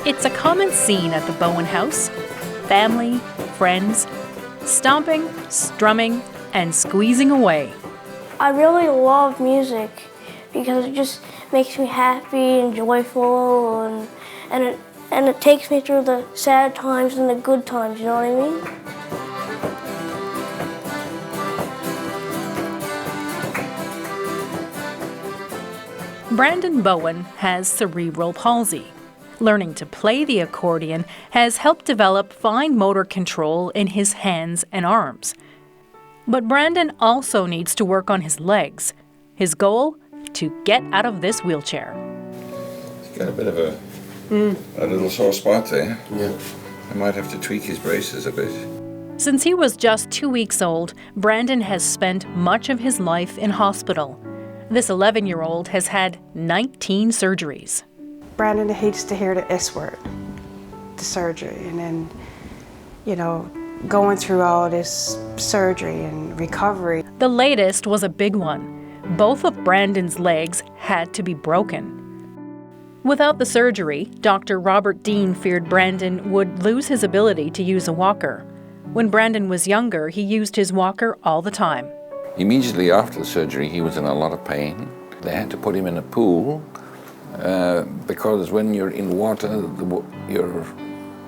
It's a common scene at the Bowen house. Family, friends, stomping, strumming, and squeezing away. I really love music because it just makes me happy and joyful, and it takes me through the sad times and the good times, you know what I mean? Brandon Bowen has cerebral palsy. Learning to play the accordion has helped develop fine motor control in his hands and arms. But Brandon also needs to work on his legs. His goal? To get out of this wheelchair. He's got a bit of a little sore spot there. Yeah. I might have to tweak his braces a bit. Since he was just 2 weeks old, Brandon has spent much of his life in hospital. This 11-year-old has had 19 surgeries. Brandon hates to hear the S word, the surgery, and then, going through all this surgery and recovery. The latest was a big one. Both of Brandon's legs had to be broken. Without the surgery, Dr. Robert Dean feared Brandon would lose his ability to use a walker. When Brandon was younger, he used his walker all the time. Immediately after the surgery, he was in a lot of pain. They had to put him in a pool because when you're in water, your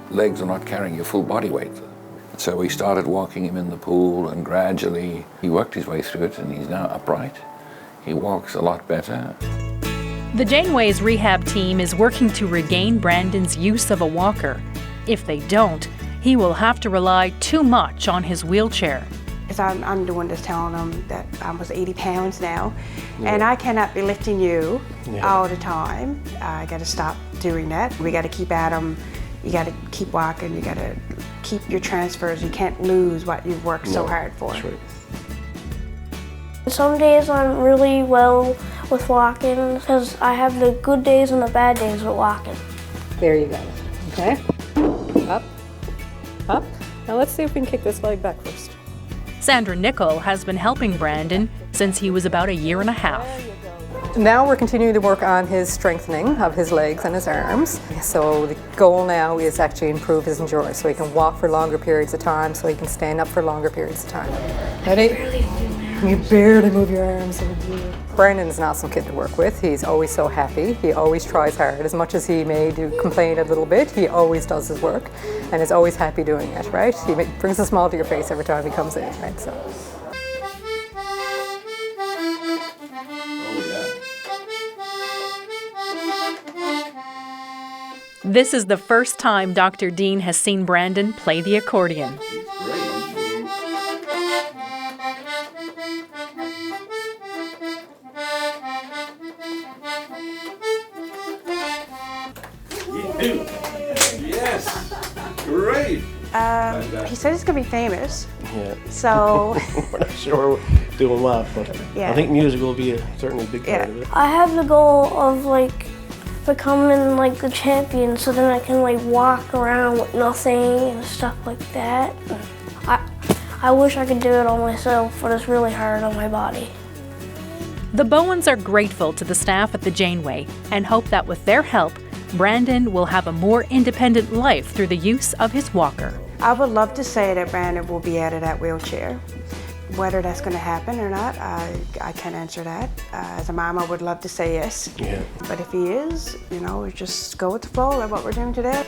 legs are not carrying your full body weight. So we started walking him in the pool, and gradually he worked his way through it, and he's now upright. He walks a lot better. The Janeway's rehab team is working to regain Brandon's use of a walker. If they don't, he will have to rely too much on his wheelchair. I'm doing this telling them that I was 80 pounds now, and I cannot be lifting you all the time. I got to stop doing that. We got to keep at them. You got to keep walking. You got to keep your transfers. You can't lose what you've worked so hard for. That's right. Some days I'm really well with walking because I have the good days and the bad days with walking. There you go. Okay. Up. Up. Now let's see if we can kick this leg back first. Sandra Nickel has been helping Brandon since he was about 1.5 years. Now we're continuing to work on his strengthening of his legs and his arms. So the goal now is actually improve his endurance so he can walk for longer periods of time, so he can stand up for longer periods of time. Ready? You barely move your arms. Brandon's an awesome kid to work with. He's always so happy. He always tries hard. As much as he may complain a little bit, he always does his work and is always happy doing it, right? He brings a smile to your face every time he comes in, right? So. This is the first time Dr. Dean has seen Brandon play the accordion. Yes, great. He said he's going to be famous. Yeah. So. We're not sure we're doing what, but Yeah. I think music will be certainly a big part of it. I have the goal of becoming the champion, so then I can walk around with nothing and stuff like that. I wish I could do it all myself, but it's really hard on my body. The Bowens are grateful to the staff at the Janeway and hope that with their help, Brandon will have a more independent life through the use of his walker. I would love to say that Brandon will be out of that wheelchair. Whether that's going to happen or not, I can't answer that. As a mom, I would love to say yes. Yeah. But if he is, just go with the flow of what we're doing today.